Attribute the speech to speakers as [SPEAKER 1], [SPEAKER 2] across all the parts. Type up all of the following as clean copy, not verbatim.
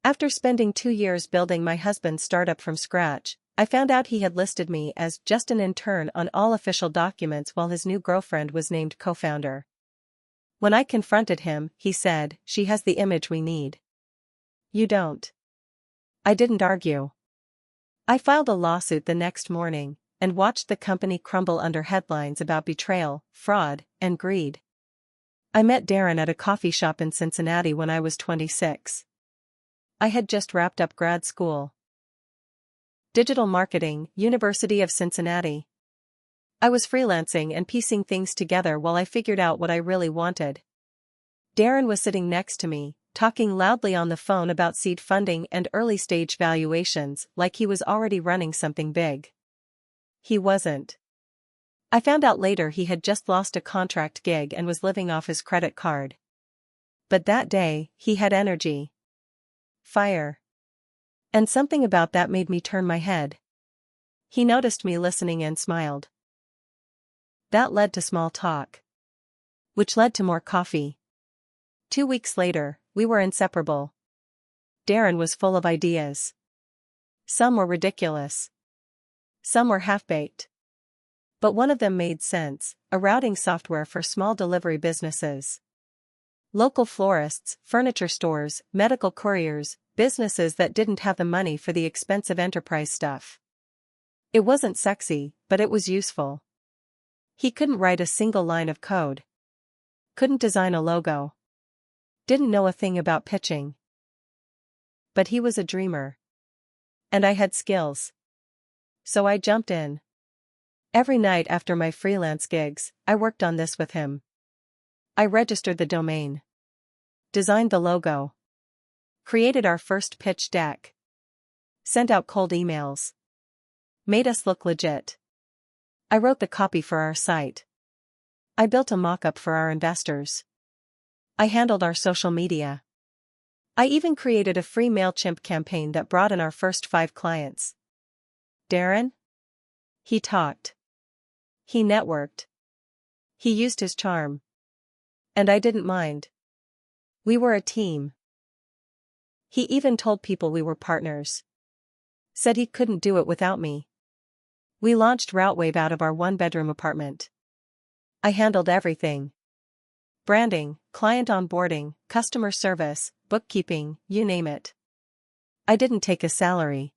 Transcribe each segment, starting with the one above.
[SPEAKER 1] After spending 2 years building my husband's startup from scratch, I found out he had listed me as just an intern on all official documents while his new girlfriend was named co-founder. When I confronted him, he said, "She has the image we need. You don't." I didn't argue. I filed a lawsuit the next morning and watched the company crumble under headlines about betrayal, fraud, and greed. I met Darren at a coffee shop in Cincinnati when I was 26. I had just wrapped up grad school. Digital Marketing, University of Cincinnati. I was freelancing and piecing things together while I figured out what I really wanted. Darren was sitting next to me, talking loudly on the phone about seed funding and early-stage valuations like he was already running something big. He wasn't. I found out later he had just lost a contract gig and was living off his credit card. But that day, he had energy. Fire. And something about that made me turn my head. He noticed me listening and smiled. That led to small talk. Which led to more coffee. 2 weeks later, we were inseparable. Darren was full of ideas. Some were ridiculous. Some were half-baked. But one of them made sense, a routing software for small delivery businesses. Local florists, furniture stores, medical couriers, businesses that didn't have the money for the expensive enterprise stuff. It wasn't sexy, but it was useful. He couldn't write a single line of code. Couldn't design a logo. Didn't know a thing about pitching. But he was a dreamer. And I had skills. So I jumped in. Every night after my freelance gigs, I worked on this with him. I registered the domain. Designed the logo. Created our first pitch deck. Sent out cold emails. Made us look legit. I wrote the copy for our site. I built a mock-up for our investors. I handled our social media. I even created a free MailChimp campaign that brought in our first 5 clients. Darren? He talked. He networked. He used his charm. And I didn't mind. We were a team. He even told people we were partners. Said he couldn't do it without me. We launched RouteWave out of our 1-bedroom apartment. I handled everything. Branding, client onboarding, customer service, bookkeeping, you name it. I didn't take a salary.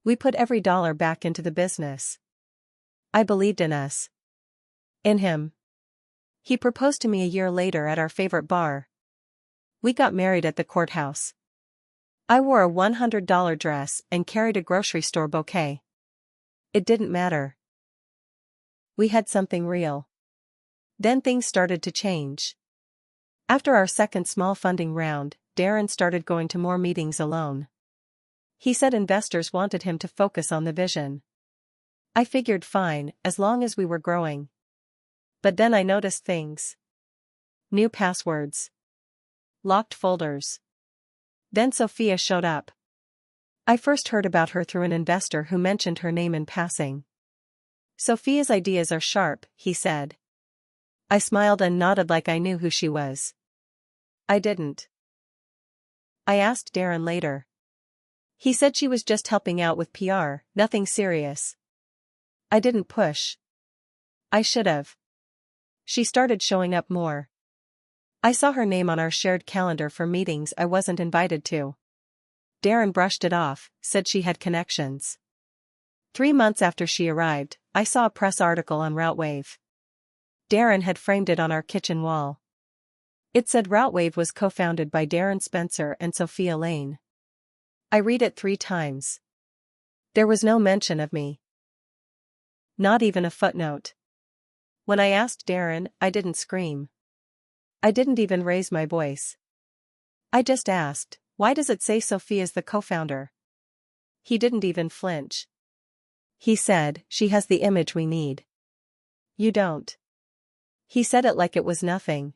[SPEAKER 1] We put every dollar back into the business. I believed in us. In him. He proposed to me a year later at our favorite bar. We got married at the courthouse. I wore a $100 dress and carried a grocery store bouquet. It didn't matter. We had something real. Then things started to change. After our second small funding round, Darren started going to more meetings alone. He said investors wanted him to focus on the vision. I figured fine, as long as we were growing. But then I noticed things. New passwords. Locked folders. Then Sophia showed up. I first heard about her through an investor who mentioned her name in passing. Sophia's ideas are sharp, he said. I smiled and nodded like I knew who she was. I didn't. I asked Darren later. He said she was just helping out with PR, nothing serious. I didn't push. I should have. She started showing up more. I saw her name on our shared calendar for meetings I wasn't invited to. Darren brushed it off, said she had connections. 3 months after she arrived, I saw a press article on RouteWave. Darren had framed it on our kitchen wall. It said RouteWave was co-founded by Darren Spencer and Sophia Lane. I read it 3 times. There was no mention of me. Not even a footnote. When I asked Darren, I didn't scream. I didn't even raise my voice. I just asked, why does it say Sophia's the co-founder? He didn't even flinch. He said, she has the image we need. You don't. He said it like it was nothing.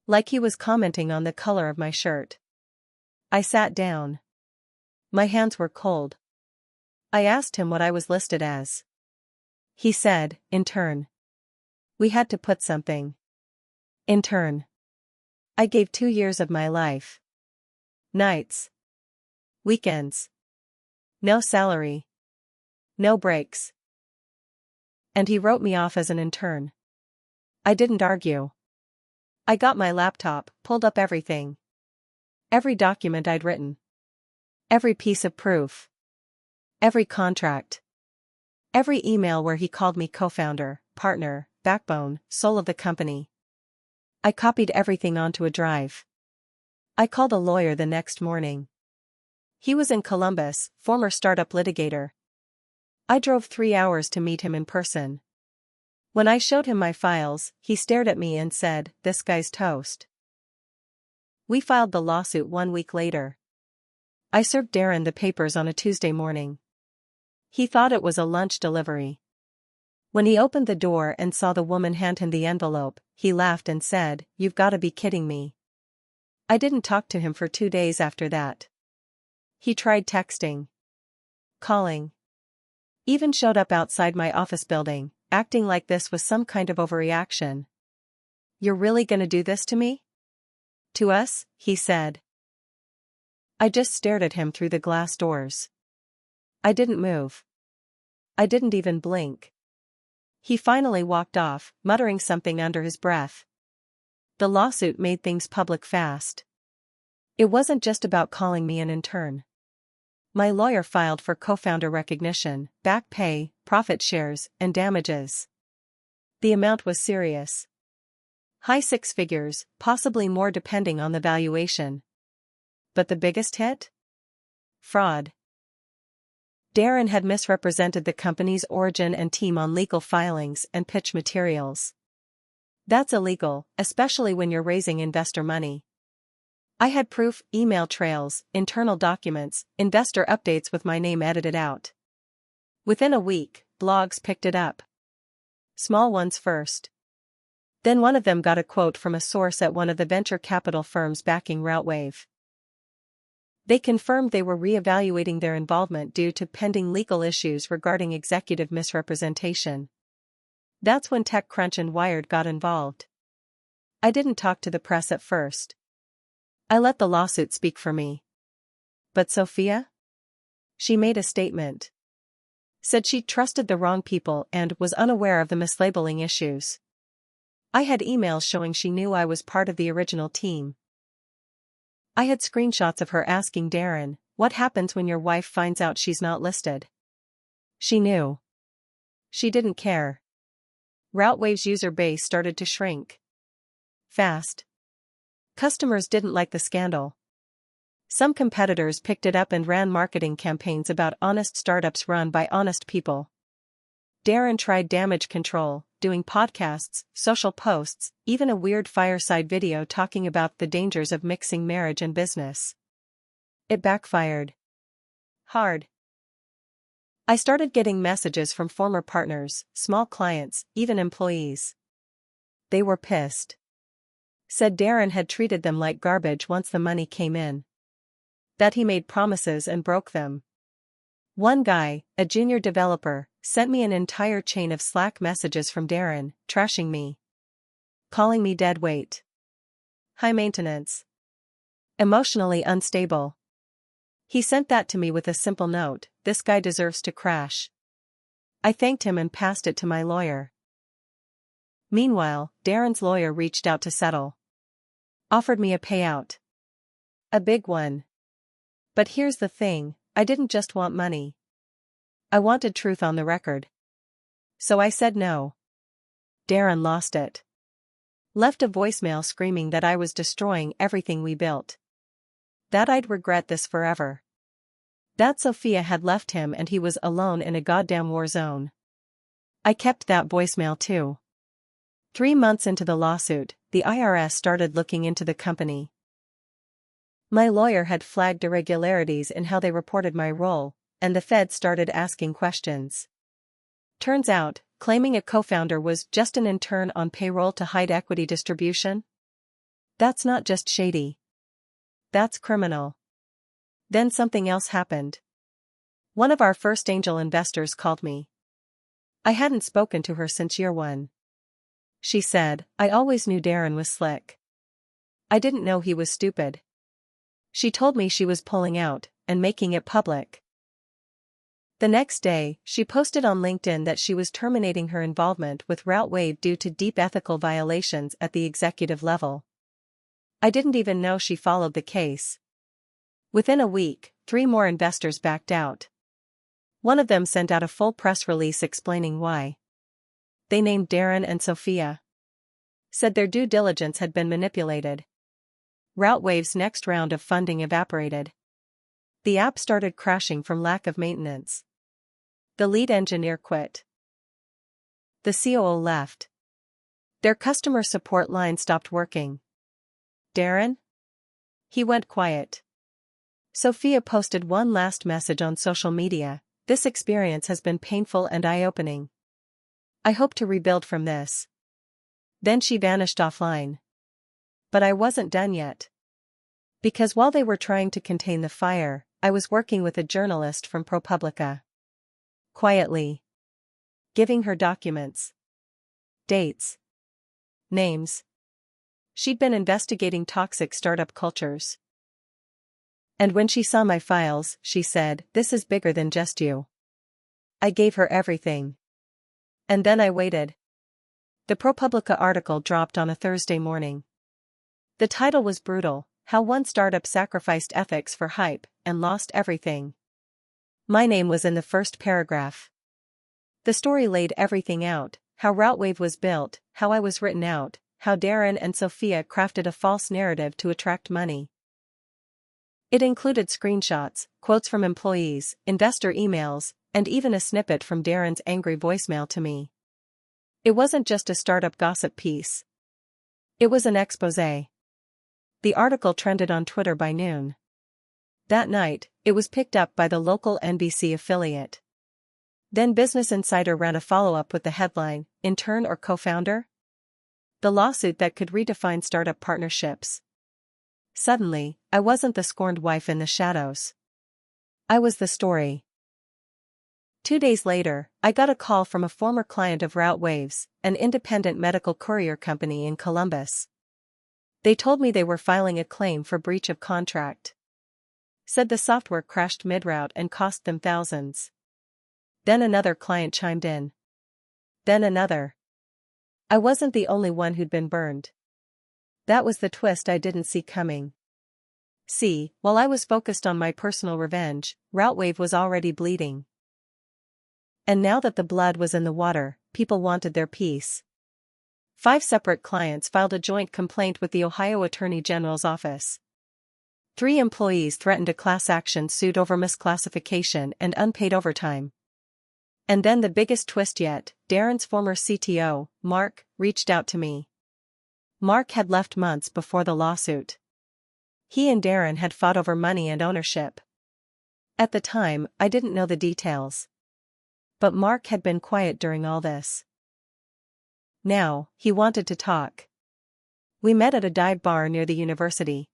[SPEAKER 1] Like he was commenting on the color of my shirt. I sat down. My hands were cold. I asked him what I was listed as. He said, intern. We had to put something. Intern. I gave 2 years of my life. Nights. Weekends. No salary. No breaks. And he wrote me off as an intern. I didn't argue. I got my laptop, pulled up everything. Every document I'd written. Every piece of proof. Every contract. Every email where he called me co-founder, partner, backbone, soul of the company. I copied everything onto a drive. I called a lawyer the next morning. He was in Columbus, former startup litigator. I drove 3 hours to meet him in person. When I showed him my files, he stared at me and said, "This guy's toast." We filed the lawsuit 1 week later. I served Darren the papers on a Tuesday morning. He thought it was a lunch delivery. When he opened the door and saw the woman hand him the envelope, he laughed and said, "You've got to be kidding me." I didn't talk to him for 2 days after that. He tried texting, calling, even showed up outside my office building, acting like this was some kind of overreaction. "You're really gonna do this to me? To us?" he said. I just stared at him through the glass doors. I didn't move. I didn't even blink. He finally walked off, muttering something under his breath. The lawsuit made things public fast. It wasn't just about calling me an intern. My lawyer filed for co-founder recognition, back pay, profit shares, and damages. The amount was serious. High 6 figures, possibly more depending on the valuation. But the biggest hit? Fraud. Darren had misrepresented the company's origin and team on legal filings and pitch materials. That's illegal, especially when you're raising investor money. I had proof, email trails, internal documents, investor updates with my name edited out. Within a week, blogs picked it up. Small ones first. Then one of them got a quote from a source at one of the venture capital firms backing Routewave. They confirmed they were re-evaluating their involvement due to pending legal issues regarding executive misrepresentation. That's when TechCrunch and Wired got involved. I didn't talk to the press at first. I let the lawsuit speak for me. But Sophia? She made a statement. Said she trusted the wrong people and was unaware of the mislabeling issues. I had emails showing she knew I was part of the original team. I had screenshots of her asking Darren, "What happens when your wife finds out she's not listed?" She knew. She didn't care. Routewave's user base started to shrink. Fast. Customers didn't like the scandal. Some competitors picked it up and ran marketing campaigns about honest startups run by honest people. Darren tried damage control, doing podcasts, social posts, even a weird fireside video talking about the dangers of mixing marriage and business. It backfired. Hard. I started getting messages from former partners, small clients, even employees. They were pissed. Said Darren had treated them like garbage once the money came in. That he made promises and broke them. One guy, a junior developer, sent me an entire chain of Slack messages from Darren, trashing me. Calling me dead weight. High maintenance. Emotionally unstable. He sent that to me with a simple note, "This guy deserves to crash." I thanked him and passed it to my lawyer. Meanwhile, Darren's lawyer reached out to settle. Offered me a payout. A big one. But here's the thing, I didn't just want money. I wanted truth on the record. So I said no. Darren lost it. Left a voicemail screaming that I was destroying everything we built. That I'd regret this forever. That Sophia had left him and he was alone in a goddamn war zone. I kept that voicemail too. 3 months into the lawsuit, the IRS started looking into the company. My lawyer had flagged irregularities in how they reported my role, and the Fed started asking questions. Turns out, claiming a co-founder was just an intern on payroll to hide equity distribution? That's not just shady. That's criminal. Then something else happened. One of our first angel investors called me. I hadn't spoken to her since year 1. She said, "I always knew Darren was slick. I didn't know he was stupid." She told me she was pulling out, and making it public. The next day, she posted on LinkedIn that she was terminating her involvement with RouteWave due to deep ethical violations at the executive level. I didn't even know she followed the case. Within a week, 3 more investors backed out. One of them sent out a full press release explaining why. They named Darren and Sophia. Said their due diligence had been manipulated. RouteWave's next round of funding evaporated. The app started crashing from lack of maintenance. The lead engineer quit. The COO left. Their customer support line stopped working. Darren? He went quiet. Sophia posted one last message on social media: "This experience has been painful and eye-opening. I hope to rebuild from this." Then she vanished offline. But I wasn't done yet. Because while they were trying to contain the fire, I was working with a journalist from ProPublica. Quietly. Giving her documents. Dates. Names. She'd been investigating toxic startup cultures. And when she saw my files, she said, "This is bigger than just you." I gave her everything. And then I waited. The ProPublica article dropped on a Thursday morning. The title was brutal: "How One Startup Sacrificed Ethics for Hype and Lost Everything." My name was in the first paragraph. The story laid everything out: how RouteWave was built, how I was written out, how Darren and Sophia crafted a false narrative to attract money. It included screenshots, quotes from employees, investor emails, and even a snippet from Darren's angry voicemail to me. It wasn't just a startup gossip piece. It was an exposé. The article trended on Twitter by noon. That night, it was picked up by the local NBC affiliate. Then Business Insider ran a follow-up with the headline, "Intern or Co-Founder? The lawsuit that could redefine startup partnerships." Suddenly, I wasn't the scorned wife in the shadows. I was the story. 2 days later, I got a call from a former client of RouteWave's, an independent medical courier company in Columbus. They told me they were filing a claim for breach of contract. Said the software crashed mid-route and cost them thousands. Then another client chimed in. Then another. I wasn't the only one who'd been burned. That was the twist I didn't see coming. See, while I was focused on my personal revenge, RouteWave was already bleeding. And now that the blood was in the water, people wanted their piece. 5 separate clients filed a joint complaint with the Ohio Attorney General's office. 3 employees threatened a class action suit over misclassification and unpaid overtime. And then the biggest twist yet: Darren's former CTO, Mark, reached out to me. Mark had left months before the lawsuit. He and Darren had fought over money and ownership. At the time, I didn't know the details. But Mark had been quiet during all this. Now, he wanted to talk. We met at a dive bar near the university.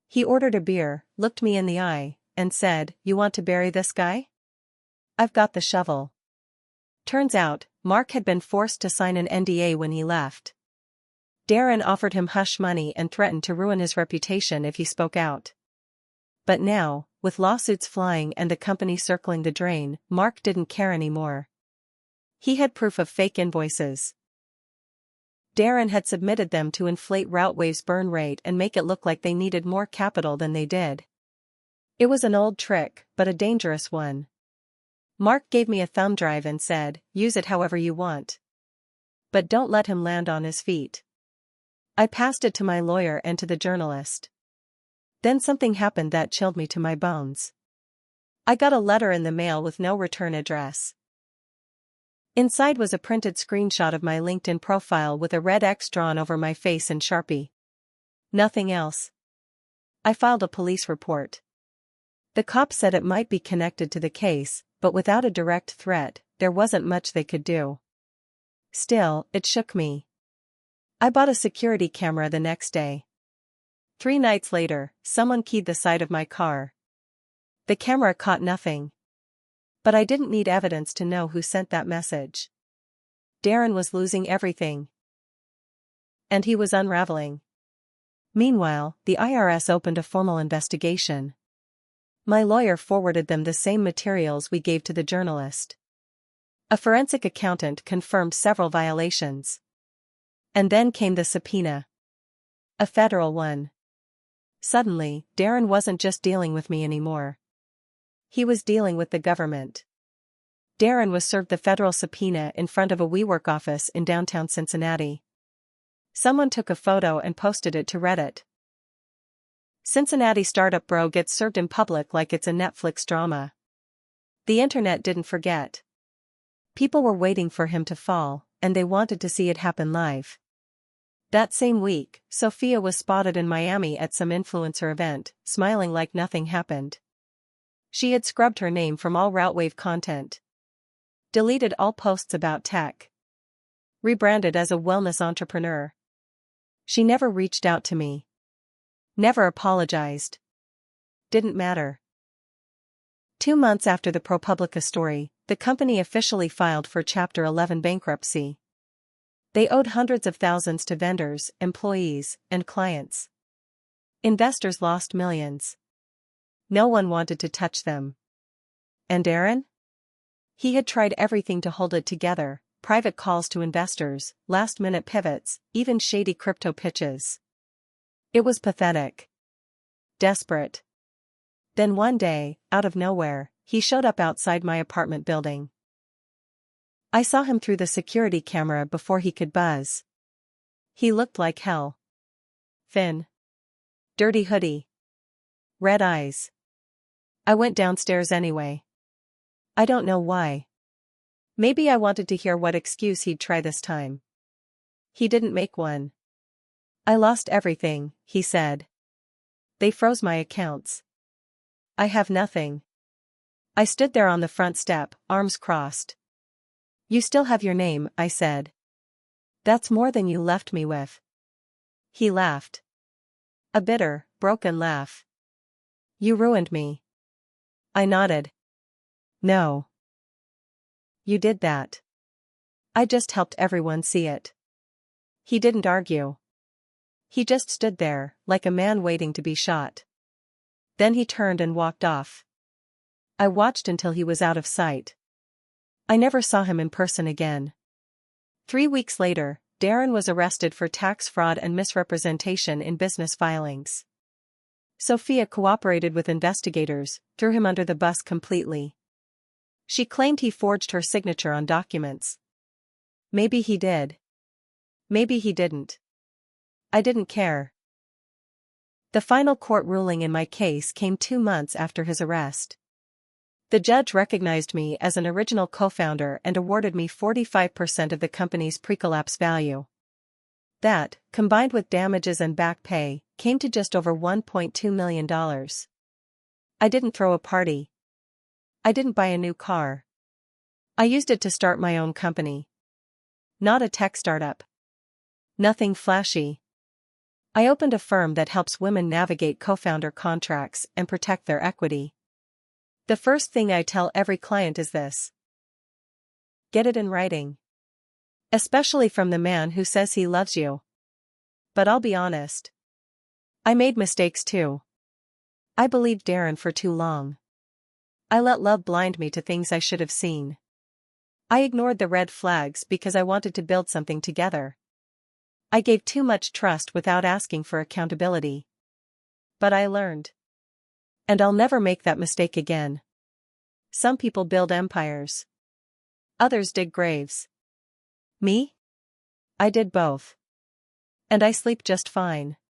[SPEAKER 1] He ordered a beer, looked me in the eye, and said, "You want to bury this guy? I've got the shovel." Turns out, Mark had been forced to sign an NDA when he left. Darren offered him hush money and threatened to ruin his reputation if he spoke out. But now, with lawsuits flying and the company circling the drain, Mark didn't care anymore. He had proof of fake invoices. Darren had submitted them to inflate RouteWave's burn rate and make it look like they needed more capital than they did. It was an old trick, but a dangerous one. Mark gave me a thumb drive and said, "Use it however you want. But don't let him land on his feet." I passed it to my lawyer and to the journalist. Then something happened that chilled me to my bones. I got a letter in the mail with no return address. Inside was a printed screenshot of my LinkedIn profile with a red X drawn over my face in Sharpie. Nothing else. I filed a police report. The cops said it might be connected to the case, but without a direct threat, there wasn't much they could do. Still, it shook me. I bought a security camera the next day. 3 nights later, someone keyed the side of my car. The camera caught nothing. But I didn't need evidence to know who sent that message. Darren was losing everything. And he was unraveling. Meanwhile, the IRS opened a formal investigation. My lawyer forwarded them the same materials we gave to the journalist. A forensic accountant confirmed several violations. And then came the subpoena. A federal one. Suddenly, Darren wasn't just dealing with me anymore. He was dealing with the government. Darren was served the federal subpoena in front of a WeWork office in downtown Cincinnati. Someone took a photo and posted it to Reddit. Cincinnati startup bro gets served in public like it's a Netflix drama. The internet didn't forget. People were waiting for him to fall, and they wanted to see it happen live. That same week, Sophia was spotted in Miami at some influencer event, smiling like nothing happened. She had scrubbed her name from all RouteWave content. Deleted all posts about tech. Rebranded as a wellness entrepreneur. She never reached out to me. Never apologized. Didn't matter. 2 months after the ProPublica story, the company officially filed for Chapter 11 bankruptcy. They owed hundreds of thousands to vendors, employees, and clients. Investors lost millions. No one wanted to touch them. And Darren? He had tried everything to hold it together, private calls to investors, last-minute pivots, even shady crypto pitches. It was pathetic. Desperate. Then one day, out of nowhere, he showed up outside my apartment building. I saw him through the security camera before he could buzz. He looked like hell. Thin. Dirty hoodie. Red eyes. I went downstairs anyway. I don't know why. Maybe I wanted to hear what excuse he'd try this time. He didn't make one. I lost everything, he said. They froze my accounts. I have nothing. I stood there on the front step, arms crossed. You still have your name, I said. That's more than you left me with. He laughed. A bitter, broken laugh. You ruined me. I nodded. No. You did that. I just helped everyone see it. He didn't argue. He just stood there, like a man waiting to be shot. Then he turned and walked off. I watched until he was out of sight. I never saw him in person again. 3 weeks later, Darren was arrested for tax fraud and misrepresentation in business filings. Sophia cooperated with investigators, threw him under the bus completely. She claimed he forged her signature on documents. Maybe he did. Maybe he didn't. I didn't care. The final court ruling in my case came 2 months after his arrest. The judge recognized me as an original co-founder and awarded me 45% of the company's pre-collapse value. That, combined with damages and back pay, came to just over $1.2 million. I didn't throw a party. I didn't buy a new car. I used it to start my own company. Not a tech startup. Nothing flashy. I opened a firm that helps women navigate co-founder contracts and protect their equity. The first thing I tell every client is this. Get it in writing. Especially from the man who says he loves you. But I'll be honest. I made mistakes too. I believed Darren for too long. I let love blind me to things I should have seen. I ignored the red flags because I wanted to build something together. I gave too much trust without asking for accountability. But I learned. And I'll never make that mistake again. Some people build empires. Others dig graves. Me? I did both. And I sleep just fine.